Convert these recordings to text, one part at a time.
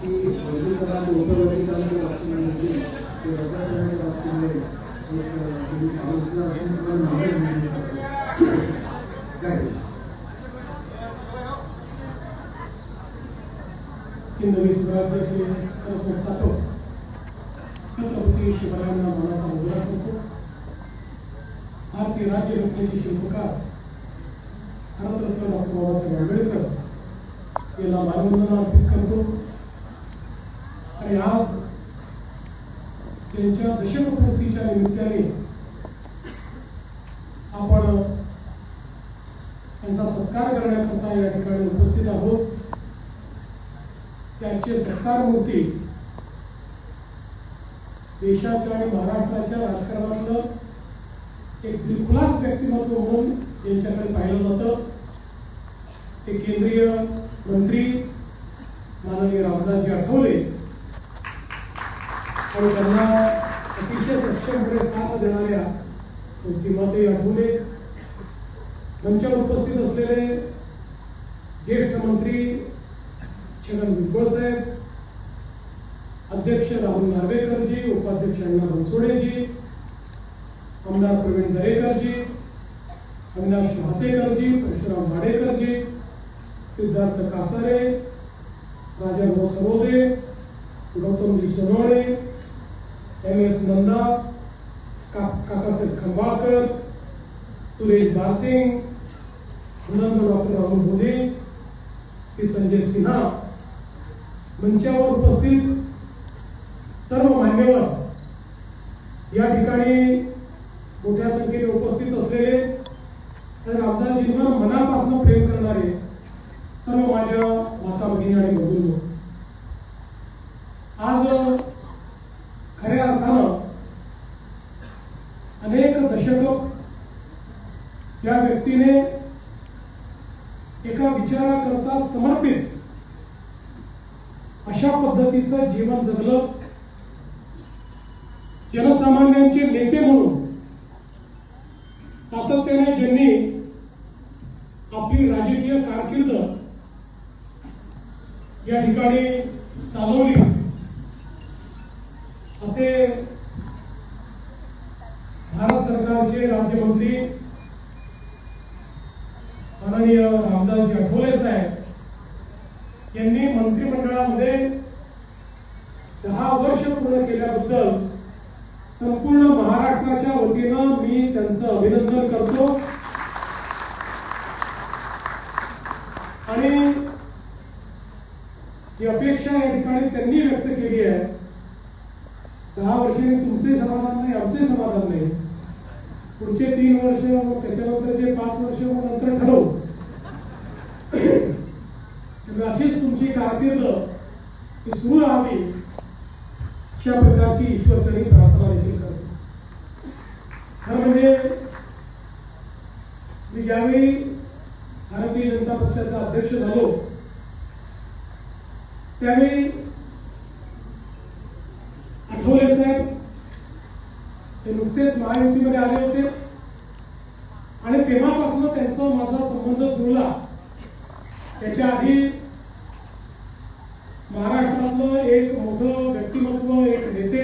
की वैद्यकाचे उपवर्गीकरणाच्या बाबतीमध्ये ते रद्द बाबतीमध्ये एक आलोचना असून तुम्हाला नावे काय हिंदवी स्वराज्याचे संस्थापक छत्रपती शिवरायांना मनाचा मुजरा करतो. भारतीय राज्यघटनेचे शिल्पकार भारतरत्न डॉक्टर बाबासाहेब आंबेडकर याला मानवंदना अर्पित करतो. आणि आज त्यांच्या दशकपूर्तीच्या निमित्ताने आपण त्यांचा सत्कार करण्याकरता या ठिकाणी उपस्थित आहोत. त्यांचे सत्कार मूर्ती देशाच्या आणि महाराष्ट्राच्या राजकारणातलं एक दिलखुलास व्यक्तिमत्व म्हणून यांच्याकडे पाहिलं जातं. ते केंद्रीय मंत्री माननीय रामदासजी आठवले आणि त्यांना अतिशय सक्षमपणे साथ देणाऱ्या सीमाताई आठवले, मंचावर उपस्थित असलेले ज्येष्ठ मंत्री छगन भुजबळ साहेब, अध्यक्ष राहुल नार्वेकरजी, उपाध्यक्ष अण्णा बनसोडेजी, आमदार प्रवीण दरेकरजी, अविनाश महातेकरजी, परशुराम वाडेकरजी, सिद्धार्थ कासारे, राजाभाऊ सरोदे, गौतमजी सोनवणे, MS नंदा, काकासाहेब खंबाळकर, सुरेश बारसिंग, डॉक्टर राहुल मोदी, संजय सिन्हा, मंचावर उपस्थित सर्व मान्यवर, या ठिकाणी मोठ्या संख्येने उपस्थित असलेले तर रामदासजींना मनापासून प्रेम करणारे सर्व माझ्या माता भगिनी आणि बंधूंनो, आज खऱ्या अर्थानं अनेक दशक या व्यक्तीने एका विचाराकरता समर्पित अशा पद्धतीचं जीवन जगलं. जनसामान्यांचे नेते म्हणून सातत्याने ज्यांनी आपली राजकीय कारकीर्द या ठिकाणी चालवली असे भारत सरकारचे राज्यमंत्री माननीय रामदासजी आठवले साहेब यांनी मंत्रिमंडळामध्ये 10 वर्ष पूर्ण केल्याबद्दल संपूर्ण महाराष्ट्राच्या वतीनं मी त्यांचं अभिनंदन करतो. आणि ही अपेक्षा या ठिकाणी त्यांनी व्यक्त केली आहे, 10 वर्षांनी तुमचे समाधान नाही, आमचे समाधान नाही, पुढचे 3 वर्ष, त्याच्यानंतरचे 5 वर्ष नंतर ठरवू. अशीच तुमची कारकीर्द ही सुरू राहावी अशा प्रकारची ईश्वरचरणी प्रार्थना देखील करतो. खरं म्हणजे मी ज्यावेळी भारतीय जनता पक्षाचा अध्यक्ष झालो त्यावेळी आठवले साहेब ते नुकतेच महायुतीमध्ये आले होते आणि तेव्हापासून त्यांचा माझा संबंध जुळला. त्याच्या आधी महाराष्ट्रातलं एक मोठं व्यक्तिमत्व, एक नेते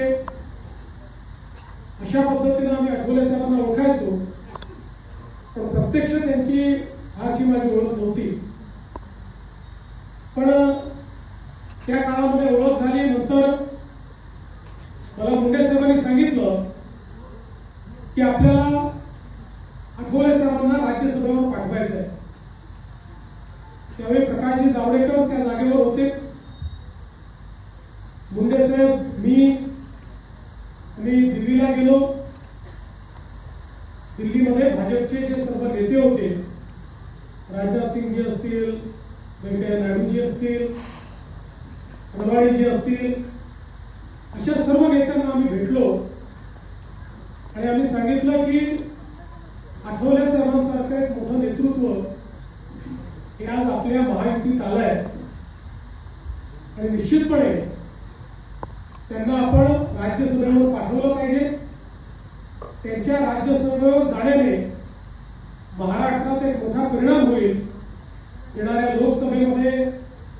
अशा पद्धतीने आम्ही आठवले साहेबांना ओळखायचो, पण प्रत्यक्ष त्यांची फारशी माझी ओळख नव्हती. पण त्या काळामध्ये ओळख झाली. नंतर मला मुंडे साहेबांनी सांगितलं की आपल्याला आठवले साहेबांना राज्यसभेवर पाठवायचं आहे. त्यावेळी प्रकाशजी जावडेकर त्या जागेवर होते. मुंडे साहेब, मी दिल्लीला गेलो. दिल्लीमध्ये भाजपचे जे सर्व नेते होते, राजनाथ सिंगजी असतील, व्यंकय्या नायडूजी असतील, रवाळीजी असतील, अशा सर्व नेत्यांना आम्ही भेटलो आणि आम्ही सांगितलं की आठवले साहेबांसारखं एक मोठं नेतृत्व हे आज आपल्या महायुतीत आलंय आणि निश्चितपणे त्यांना आपण राज्यसभेवर पाठवलं पाहिजे. त्यांच्या राज्यसभेवर जाण्याने महाराष्ट्रात एक मोठा परिणाम होईल. येणाऱ्या लोकसभेमध्ये,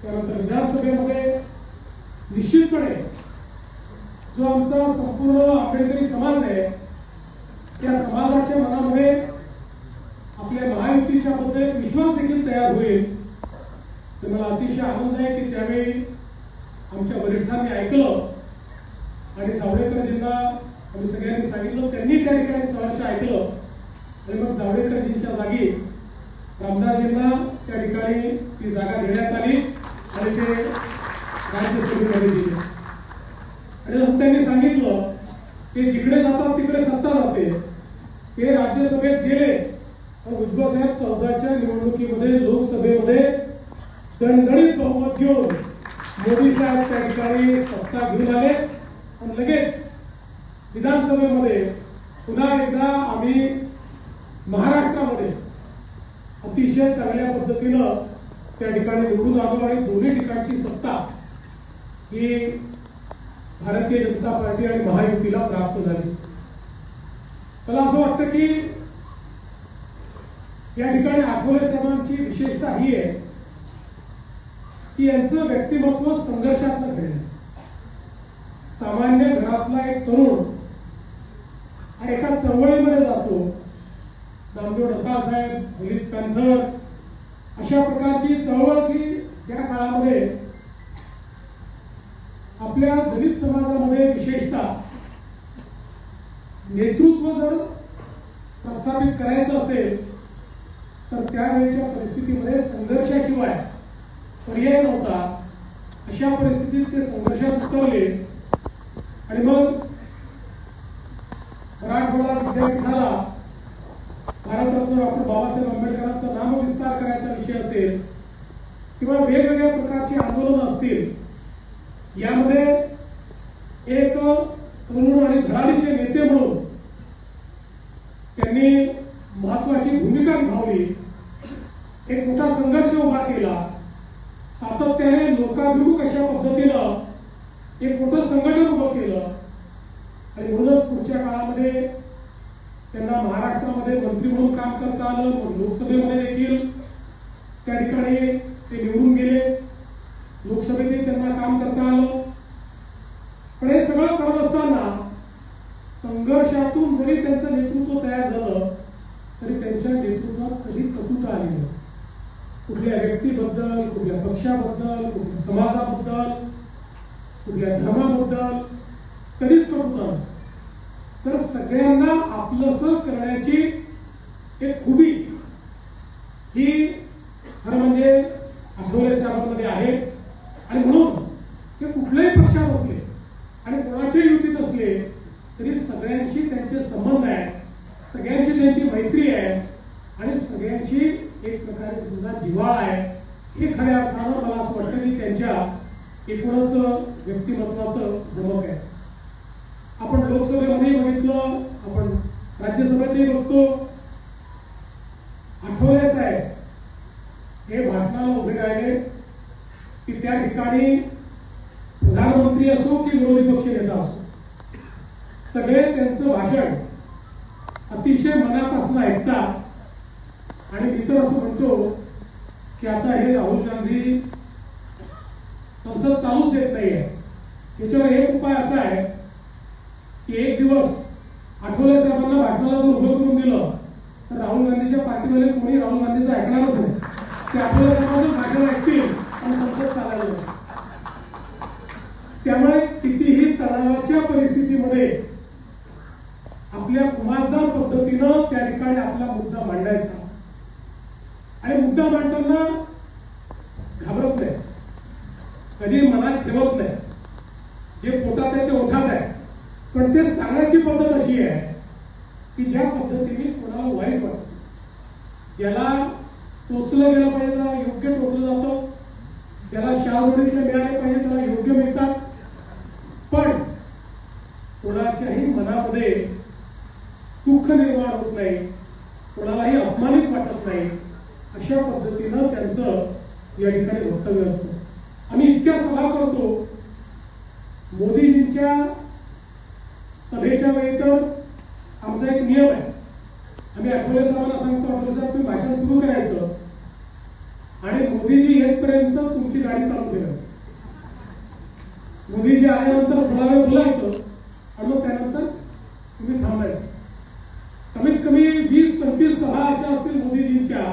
त्यानंतर विधानसभेमध्ये निश्चितपणे जो आमचा संपूर्ण आंबेडकरी समाज आहे त्या समाजाच्या मनामध्ये आपल्या महायुतीच्या बद्दल विश्वास देखील तयार होईल. तर मला अतिशय आनंद आहे की त्यावेळी आमच्या वरिष्ठांनी ऐकलं आणि जावडेकरजींना आम्ही सगळ्यांनी सांगितलं, त्यांनी त्या ठिकाणी सहर्ष ऐकलं आणि मग जावडेकरजींच्या जागी रामदासजींना त्या ठिकाणी ती जागा देण्यात आली आणि ते राज्यसभेमध्ये दिले. आणि जसं त्यांनी सांगितलं ते जिकडे जातात तिकडे सत्ता जाते. ते राज्यसभेत गेले उद्धव साहेब 14च्या निवडणुकीमध्ये लोकसभेमध्ये दणदणीत बहुमत घेऊन मोदी साहेब त्या ठिकाणी सत्ता घेऊन आले आणि लगेच विधानसभेमध्ये पुन्हा एकदा आम्ही महाराष्ट्रामध्ये अतिशय चांगल्या पद्धतीनं त्या ठिकाणी निवडून आलो आणि दोन्ही ठिकाणची सत्ता ही भारतीय जनता पार्टी आणि महायुतीला प्राप्त झाली. मला असं वाटतं की या ठिकाणी आठवले साहेबांची विशेषता ही आहे की यांचं व्यक्तिमत्व संघर्षात्मक घडलं. सामान्य घरातला एक तरुण आणि एका चळवळीमध्ये जातो. नामदेव ढसाळ साहेब, दलित पॅन्थर अशा प्रकारची चळवळ की त्या काळामध्ये आपल्या दलित समाजामध्ये विशेषतः नेतृत्व जर प्रस्थापित करायचं असेल तर त्यावेळेच्या परिस्थितीमध्ये संघर्षाशिवाय पर्याय नव्हता. अशा परिस्थितीत ते संघर्षात उतरले आणि मग मराठवाडा विद्यापीठाला भारतरत्न डॉक्टर बाबासाहेब आंबेडकरांचा नामविस्तार करायचा विषय असेल किंवा वेगवेगळ्या प्रकारची आंदोलनं असतील, यामध्ये एक तरुण आणि धडाडीचे नेते म्हणून त्यांनी महत्वाची भूमिका निभावली. एक मोठा संघर्ष उभा केला. सातत्याने लोकाभिमुख अशा पद्धतीनं एक मोठं संघटन उभं केलं आणि म्हणूनच पुढच्या काळामध्ये त्यांना महाराष्ट्रामध्ये मंत्री म्हणून काम करता आलं. लोकसभेमध्ये देखील त्या ठिकाणी ते निवडून गेले. लोकसभेतही त्यांना काम करता आलं. पण हे सगळं करत असताना संघर्षातून जरी त्यांचं नेतृत्व तयार झालं तरी त्यांच्या नेतृत्वात कधी कटुता आली नाही. कुठल्या व्यक्तीबद्दल, कुठल्या पक्षाबद्दल, कुठल्या समाजाबद्दल, कुठल्या धर्माबद्दल कधीच कटुता नाही. तर सगळ्यांना आपलंसं करण्याची एक खुबी ही खरं म्हणजे आठवले साहेबांमध्ये आहे. आणि म्हणून ते कुठल्याही पक्षात असले आणि कोणाच्या युतीत असले तरी सगळ्यांशी त्यांचे संबंध आहेत, सगळ्यांची त्यांची मैत्री आहे आणि सगळ्यांची एक प्रकारे तुझा जिव्हाळा आहे. हे खऱ्या अर्थानं मला असं वाटतं की त्यांच्या एकूणच व्यक्तिमत्वाचं धमक आहे. आपण लोकसभेमध्ये बघितलं, आपण राज्यसभेतही बघतो. आठवले साहेब हे भाषणाला उभे राहिले की त्या ठिकाणी प्रधानमंत्री असो की विरोधी पक्ष नेता असो सगळे त्यांचं भाषण अतिशय मनापासून ऐकतात. आणि मी तर असं म्हणतो की आता हे राहुल गांधी संसद चालूच देत नाहीये. याच्यावर एक उपाय असा आहे की एक दिवस आठवले साहेबांना भाषणाला जर उभं करून दिलं तर राहुल गांधीच्या पार्टीमध्ये कोणी राहुल गांधीचं ऐकणारच नाही. ते आठवले साहेबांचं भाषण ऐकतील आणि संसद चालायला. त्यामुळे कितीही तणावाच्या परिस्थितीमध्ये आपल्या कुमारदार पद्धतीनं त्या ठिकाणी आपला मुद्दा मांडायचा आणि मुद्दा मांडताना घाबरत नाही, कधी मनात ठेवत नाही. जे पोटात आहे ते ओठात आहे. पण ते सांगण्याची पद्धत अशी आहे की ज्या पद्धतीने कोणाला वाईट वाटतं, ज्याला टोचलं गेलं पाहिजे त्याला योग्य टोचलं जातं, त्याला शाळोडीतले मिळाले पाहिजे त्याला योग्य मिळतात. पण कोणाच्याही मनामध्ये दुःख निर्माण होत नाही, कोणालाही अपमानित वाटत नाही. अशा पद्धतीनं त्यांचं या ठिकाणी वक्तव्य असतं. आम्ही इतक्या सभा करतो. मोदीजींच्या सभेच्या वेळी तर आमचा एक नियम आहे. आम्ही आठवले साहेबांना सांगतो, आठवले साहेब तुम्ही भाषण सुरू करायचं आणि मोदीजी येतपर्यंत तुमची गाडी चालू करायची. मोदीजी आल्यानंतर थोडा वेळ बोलायचं आणि मग त्यानंतर तुम्ही थांबायचं. कमीत कमी 20-25 सभा अशा असतील मोदीजींच्या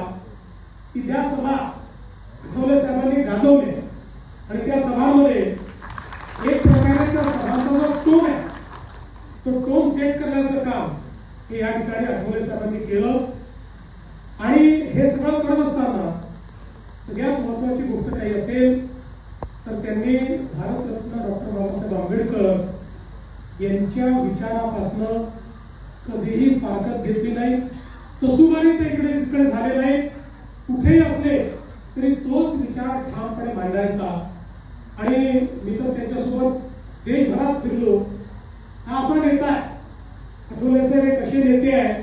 की ज्या सभा आठवले साहेबांनी गाजवल्या आणि त्या सभांमध्ये एक प्रकारे त्या सभांचा जो टोन आहे तो टोन सेट करण्याचं काम हे या ठिकाणी आठवले साहेबांनी केलं. आणि हे सगळं करत असताना सगळ्यात महत्वाची गोष्ट काही असेल तर त्यांनी भारतरत्न डॉक्टर बाबासाहेब आंबेडकर यांच्या विचारापासून कधीही फारकत घेतली नाही. तसुमारी ते इकडे तिकडे झाले नाही. कुठेही असले तरी तोच विचार ठामपणे मांडायचा. आणि मी तर त्याच्यासोबत देशभरात फिरलो. हा असा नेता आहे, आठवले साहेब एक असे नेते आहे,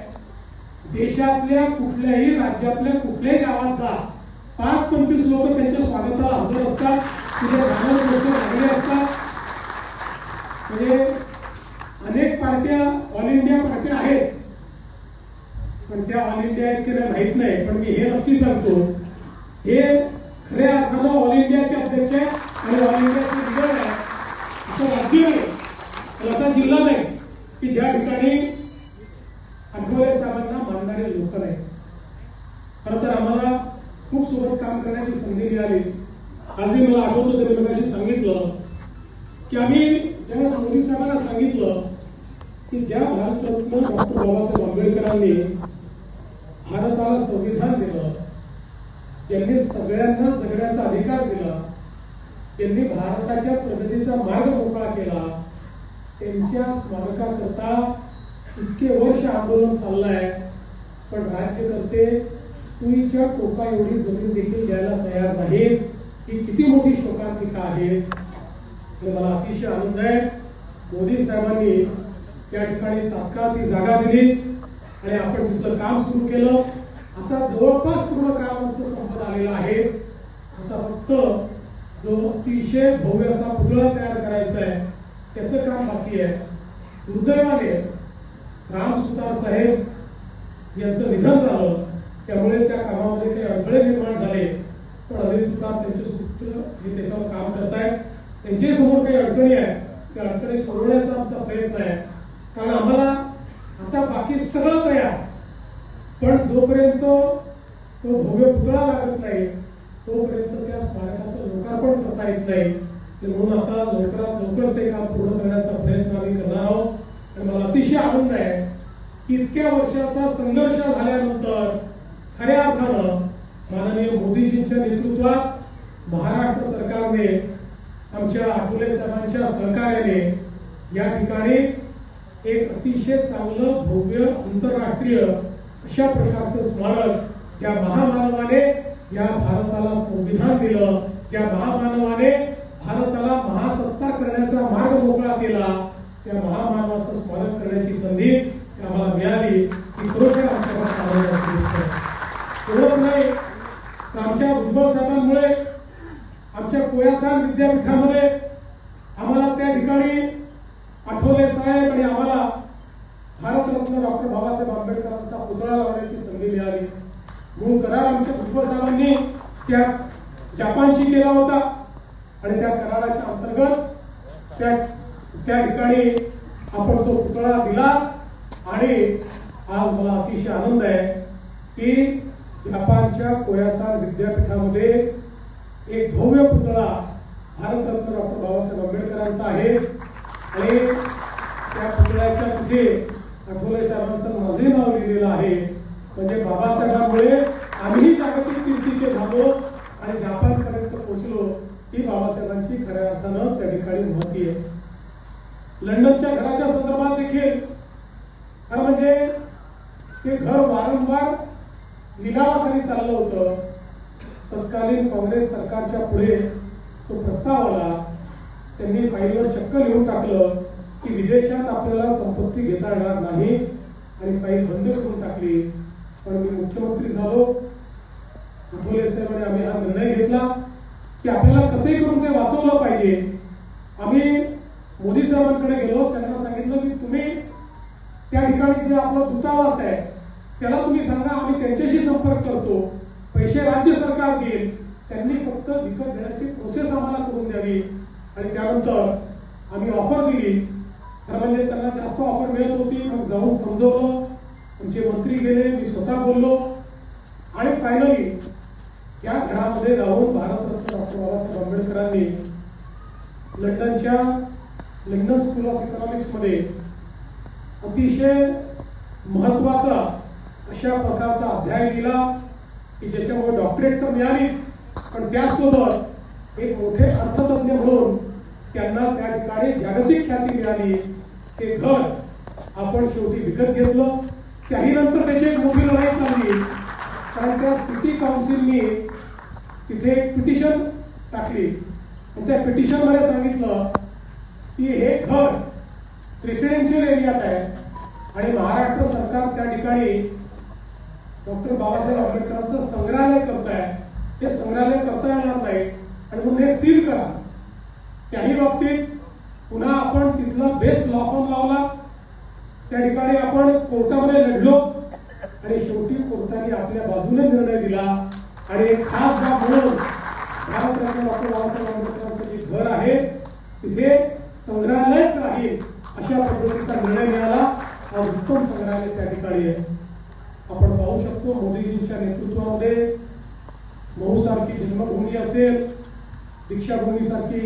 देशातल्या कुठल्याही राज्यातल्या कुठल्याही गावात जा 5-25 लोक त्यांच्या स्वागताला हजर असतात. तिथे जाणार लोक लागले असतात. म्हणजे अनेक पार्ट्या ऑल इंडिया पार्ट्या आहेत, पण त्या ऑल इंडिया आहेत की नाही माहित नाही. पण मी हे नक्की सांगतो, हे खऱ्या अर्थानं ऑल इंडियाचे अध्यक्ष आहे आणि ऑल इंडियाचे लीडर आहे. असं राज्य नाही, असा जिल्हा नाही की ज्या ठिकाणी आठवले साहेबांना मानणारे लोक नाही. खरं तर आम्हाला खूप सोबत काम करण्याची संधी मिळाली. आजही मला आठवतं तरी लोकांनी सांगितलं की आम्ही ज्यावेळेस मोदी साहेबांना सांगितलं की ज्या भारतरत्न डॉक्टर बाबासाहेब आंबेडकरांनी भारताला संविधान दिलं, त्यांनी सगळ्यांना जगण्याचा अधिकार दिला, त्यांनी भारताच्या प्रगतीचा मार्ग मोकळा केला, त्यांच्या स्मारकाकरता इतके वर्ष आंदोलन चाललंय, पण राज्यकर्ते सुईच्या टोका एवढी जमीन देखील द्यायला तयार नाहीत. ही किती मोठी शोकांतिका आहे. मला अतिशय आनंद आहे मोदी साहेबांनी त्या ठिकाणी तात्काळ ती जागा दिली आणि आपण तिथलं काम सुरू केलं. आता जवळपास पूर्ण काम आमचं संपत आलेलं आहे. आता फक्त जो अतिशय भव्य असा पुतळा तयार करायचा आहे त्याचं काम बाकी आहे. दुर्दैवाने राम सुतार साहेब यांचं निधन झालं, त्यामुळे त्या कामामध्ये काही अडथळे निर्माण झाले. पण अनिल सुतार त्यांचे सूत्र हे त्याच्यावर काम करतायत. त्यांच्या समोर काही अडचणी आहेत, त्या अडचणी सोडवण्याचा आमचा प्रयत्न आहे. कारण आम्हाला आता बाकी सगळं तयार, पण जोपर्यंत तो भव्य पुतळा लागत नाही तोपर्यंत त्या स्मारकाचं लोकार्पण करता येत नाही. म्हणून आता लवकरात लवकर ते काम पूर्ण करण्याचा प्रयत्न आम्ही करणार आहोत. आणि मला अतिशय आनंद आहे की इतक्या वर्षाचा संघर्ष झाल्यानंतर खऱ्या अर्थानं माननीय मोदीजींच्या नेतृत्वात महाराष्ट्र सरकारने आमच्या आठवले साहेबांच्या सहकार्याने या ठिकाणी एक अतिशय चांगलं भव्य आंतरराष्ट्रीय अशा प्रकारचं स्मारक, त्या महामानवाने या भारताला संविधान दिलं, त्या महामानवाने भारताला महासत्ता करण्याचा मार्ग मोकळा केला, त्या महामानवाचं स्मारक करण्याची संधी आम्हाला मिळाली. ती खरोखर आमच्याकडे एवढंच नाही तर आमच्या भुजबळ साहेबांमुळे आमच्या कोयासार विद्यापीठामध्ये आम्हाला त्या ठिकाणी आठवले साहेब आणि आम्हाला भारतरत्न डॉक्टर बाबासाहेब आंबेडकरांचा पुतळा लावण्याची संधी मिळाली. म्हणून करार आमच्या भुजबळ साहेबांनी त्या जपानशी केला होता आणि त्या कराराच्या अंतर्गत त्या ठिकाणी आपण तो पुतळा दिला. आणि आज मला अतिशय आनंद आहे की जपानच्या कोयासार विद्यापीठामध्ये एक भव्य पुतळा भारतरत्न डॉक्टर बाबासाहेब आंबेडकरांचा आहे. आणि त्या पुतळ्याच्या तिथे आठवले साहेबांचं माझे नाव लिहिलेलं आहे. म्हणजे बाबासाहेबांमुळे आम्ही जागतिक कीर्तीचे झालो आणि जपानपर्यंत पोहोचलो. ही बाबासाहेबांची खऱ्या अर्थानं त्या ठिकाणी महती आहे. लंडनच्या घराच्या संदर्भात देखील खरं म्हणजे ते घर वारंवार लिलावाखाली चाललं होतं. तत्कालीन काँग्रेस सरकारच्या पुढे तो प्रस्ताव आला. त्यांनी फाईलवर चक्क लिहून टाकलं की विदेशात आपल्याला संपत्ती घेता येणार नाही आणि फाईल बंद करून टाकली. पण मी मुख्यमंत्री झालो, आठवले साहेबांनी आम्ही हा निर्णय घेतला की आपल्याला कसंही करून ते वाचवलं पाहिजे. आम्ही मोदी साहेबांकडे गेलो, त्यांना सांगितलं की तुम्ही त्या ठिकाणी जे आपला दूतावास आहे त्याला तुम्ही सांगा, आम्ही त्यांच्याशी संपर्क करतो, पैसे राज्य सरकार देईल, त्यांनी फक्त विकत घेण्याची प्रोसेस आम्हाला करून द्यावी. आणि त्यानंतर आम्ही ऑफर दिली. खरं म्हणजे त्यांना जास्त ऑफर मिळत होती. मग जाऊन समजवलं, आमचे मंत्री गेले, मी स्वतः बोललो आणि फायनली या घरामध्ये राहून भारतरत्न डॉक्टर बाबासाहेब आंबेडकरांनी लंडन स्कूल ऑफ इकॉनॉमिक्स मध्ये अतिशय महत्वाचा अशा प्रकारचा अध्याय दिला की ज्याच्यामुळे डॉक्टरेट तर मिळालीच, पण त्यासोबत एक मोठे अर्थतज्ञ म्हणून त्यांना त्या ठिकाणी जागतिक ख्याती मिळाली. ते घर आपण शेवटी विकत घेतलं. त्याही नंतर त्याची एक मोठी लढाई चालली, कारण त्या सिटी काउन्सिलनी तिथे एक पिटिशन टाकली आणि त्या पिटिशन मध्ये सांगितलं की हे घर रेसिडेन्शियल एरियात आहे आणि महाराष्ट्र सरकार त्या ठिकाणी डॉक्टर बाबासाहेब आंबेडकरांचं संग्रहालय करत आहे. ते संग्रहालय करता येणार नाही आणि म्हणून हे सील करा. त्याही बाबतीत पुन्हा आपण तिथला बेस्ट लॉ फॉर्म लावला. त्या ठिकाणी आपण कोर्टामध्ये लढलो आणि शेवटी कोर्टाने आपल्या बाजूने निर्णय दिला आणि एक खास बाब म्हणून भारतरत्न डॉक्टर बाबासाहेब आंबेडकरांचं जे घर आहे तिथे संग्रहालयच राहील अशा पद्धतीचा निर्णय मिळाला. हा उत्तम संग्रहालय त्या ठिकाणी आहे. आपण पाहू शकतो मोदीजींच्या नेतृत्वामध्ये मऊ सारखी जन्मभूमी असेल, दीक्षाभूमी सारखी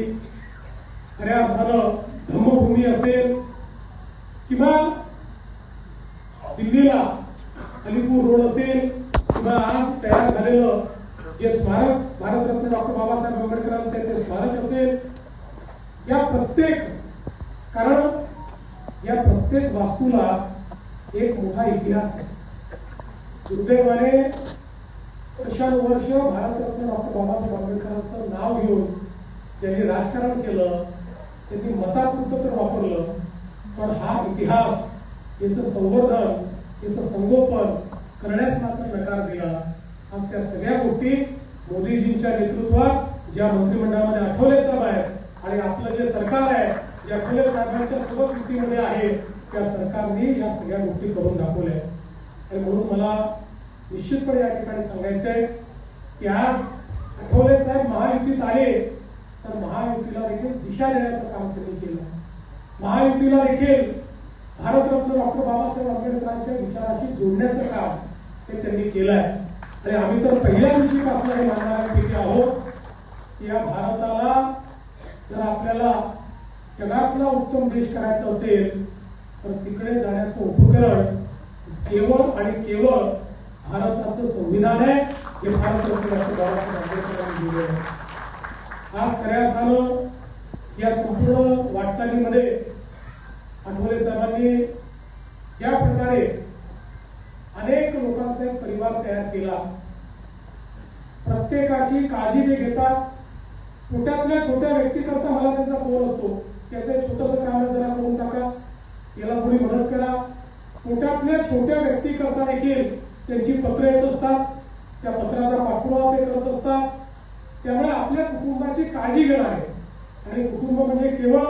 खऱ्या अर्थानं धम्मभूमी असेल किंवा दिल्लीला अलीपूर रोड असेल किंवा आज तयार झालेलं जे स्मारक भारतरत्न डॉक्टर बाबासाहेब आंबेडकरांचं ते स्मारक असेल, या प्रत्येक वास्तूला एक मोठा इतिहास आहे. दुर्दैवाने वर्षानुवर्ष भारतरत्न डॉक्टर बाबासाहेब आंबेडकरांचं नाव घेऊन ज्यांनी राजकारण केलं त्यांनी मतापुरतं तर वापरलं, पण हा इतिहास याचं संवर्धन याचं संगोपन करण्यास मात्र नकार दिला. आज त्या सगळ्या गोष्टी मोदीजींच्या नेतृत्वात ज्या मंत्रिमंडळामध्ये आठवले साहेब आहेत आणि आपलं जे सरकार आहे जे आठवले साहेबांच्या सोबत युतीमध्ये आहे त्या सरकारने या सगळ्या गोष्टी करून दाखवल्या. आणि म्हणून मला निश्चितपणे या ठिकाणी सांगायचं आहे की आज आठवले साहेब महायुतीत आले तर महायुतीला देखील दिशा देण्याचं काम त्यांनी केलं. महायुतीला देखील भारतरत्न डॉक्टर बाबासाहेब आंबेडकरांच्या विचाराशी जोडण्याचं काम हे त्यांनी केलं आहे. आणि आम्ही तर पहिल्या दिवशीपासून हे मानणाऱ्यापैकी आहोत की या भारताला जर आपल्याला जगातला उत्तम देश करायचा असेल तर तिकडे जाण्याचं उपकरण केवळ आणि केवळ भारताचं संविधान आहे. हे भारतरत्न डॉक्टर बाबासाहेब आंबेडकरांनी दिले आहे. आज खऱ्या अर्थानं या संपूर्ण वाटचालीमध्ये आठवले साहेबांनी ज्या प्रकारे अनेक लोकांचा एक परिवार तयार केला, प्रत्येकाची काळजी ते घेतात. छोट्यातल्या छोट्या व्यक्तीकरता मला त्यांचा फोन असतो, त्याचं छोटंसं काम जरा करून टाका, याला थोडी मदत करा. छोट्यातल्या छोट्या व्यक्तीकरता देखील त्यांची पत्र येत असतात, त्या पत्राचा पाठपुरावा ते करत असतात. त्यामुळे आपल्या कुटुंबाची काळजी घेणार आहे. आणि कुटुंब म्हणजे केवळ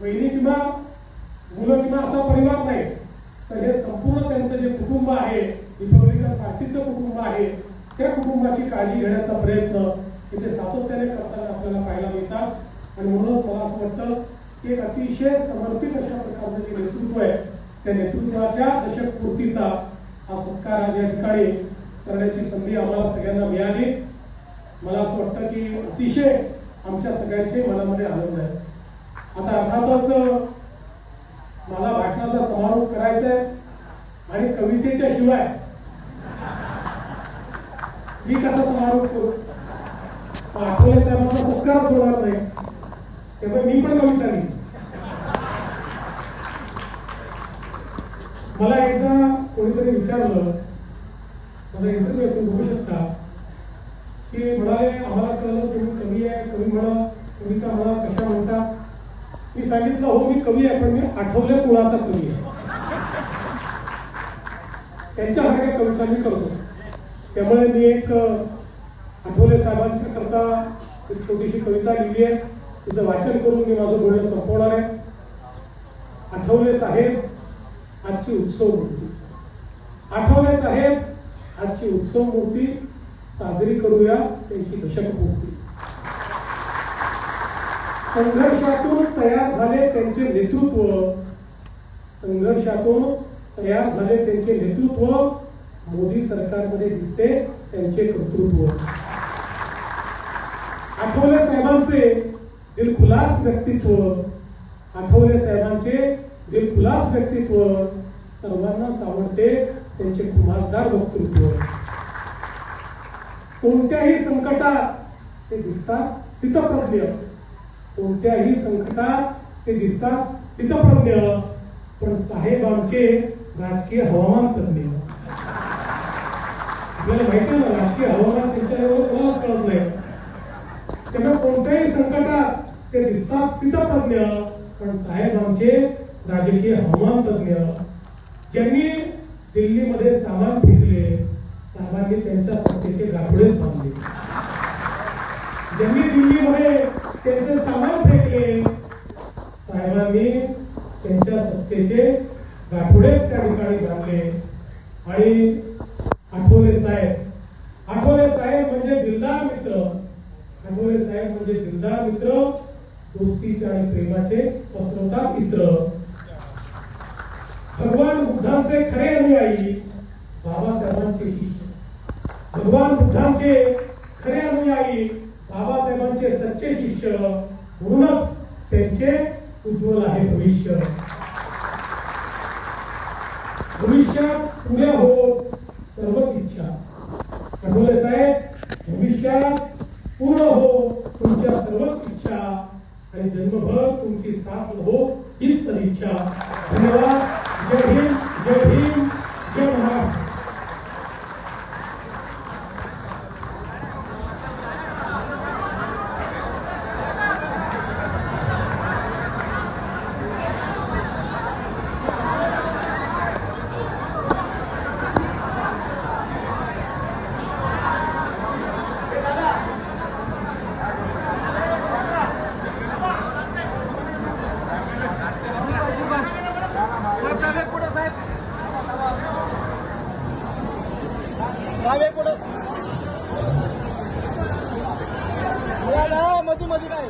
बहिणी किंवा मुलं किंवा असा परिवार नाही, तर हे संपूर्ण त्यांचं जे कुटुंब आहे, रिपब्लिकन पार्टीचं कुटुंब आहे, त्या कुटुंबाची काळजी घेण्याचा प्रयत्न इथे सातत्याने करताना आपल्याला पाहायला मिळतात. आणि म्हणूनच मला असं वाटतं की एक अतिशय समर्पित अशा प्रकारचं जे नेतृत्व आहे त्या नेतृत्वाच्या दशकपूर्तीचा हा सत्कार आज या ठिकाणी करण्याची संधी आम्हाला सगळ्यांना मिळाली. मला असं वाटतं की अतिशय आमच्या सगळ्यांचे मनामध्ये आनंद आहे. आता अर्थातच मला भाषणाचा समारोप करायचा आहे आणि कवितेच्या शिवाय मी कसा समारोप करू? आठवले साहेबांचा सत्कारच होणार नाही, त्यामुळे मी पण कविता लिहिली. मला एकदा कोणीतरी विचारलं, माझा इंटरव्ह्यू तुम्ही बघू शकता, की म्हणाले आम्हाला कळलं तुम्ही कवी आहे, कवी म्हणा, कविता म्हणा, कशा म्हणता. मी सांगितलं हो मी कवी आहे, पण मी आठवले कुळाचा कवी आहे. त्यांच्यासारख्या कविता मी करतो. त्यामुळे मी एक आठवले साहेबांच्या करता एक छोटीशी कविता लिहिली आहे, तिचं वाचन करून मी माझं बोलणं संपवणार आहे. आठवले साहेब आजची उत्सव मूर्ती, आठवले साहेब आजची उत्सव मूर्ती, साजरी करूया त्यांची दशकपूर्ती. संघर्षातून तयार झाले त्यांचे नेतृत्व, संघर्षातून तयार झाले त्यांचे नेतृत्व मोदी सरकारमध्ये दिसते त्यांचे कर्तृत्व. आठवले साहेबांचे दिलखुलास व्यक्तित्व, आठवले साहेबांचे दिलखुलास व्यक्तित्व सर्वांनाच आवडते त्यांचे खुमासदार वक्तृत्व. कोणत्याही संकटात ते दिसतात स्थितप्रज्ञ, कोणत्याही संकटात ते दिसतात स्थितप्रज्ञ. पण साहेब आमचे राजकीय हवामान तज्ञ. आपल्याला माहिती आहे ना, राजकीय हवामान त्यांच्याजवळ कोणालाच कळत नाही. त्यामुळे कोणत्याही संकटात ते दिसतात स्थितप्रज्ञ, पण साहेब आमचे राजकीय हवामान तज्ञ. ज्यांनी दिल्लीमध्ये सामान फेकले साहेबांनी त्यांच्या सत्तेचे गाठोडेच बांधले. ज्यांनी दिल्लीमध्ये त्यांचे सामान फेकले साहेबांनी त्यांच्या सत्तेचे गाठोडेच त्या ठिकाणी बांधले. आणि आठवले साहेब म्हणजे दिलदार मित्र, आठवले साहेब म्हणजे दिलदार मित्र, दोस्तीचे आणि प्रेमाचे पसरवतात इत्र. भगवान बुद्धांचे खरे अनुयायी बाबासाहेबांचे शिष्य, भगवान बुद्धांचे खरे अनुयायी बाबासाहेबांचे सच्चे शिष्य, म्हणूनच त्यांचे उज्ज्वल आहे भविष्य. भविष्यात पुऱ्या होत सर्वच इच्छा. आठवले साहेब भविष्यात पूर्ण हो तुमच्या सर्वच इच्छा आणि जन्मभर तुमची साथ हो हीच सदिच्छा. धन्यवाद. जय हिंद, जय भीम, जय महाराष्ट्र. मध्ये काय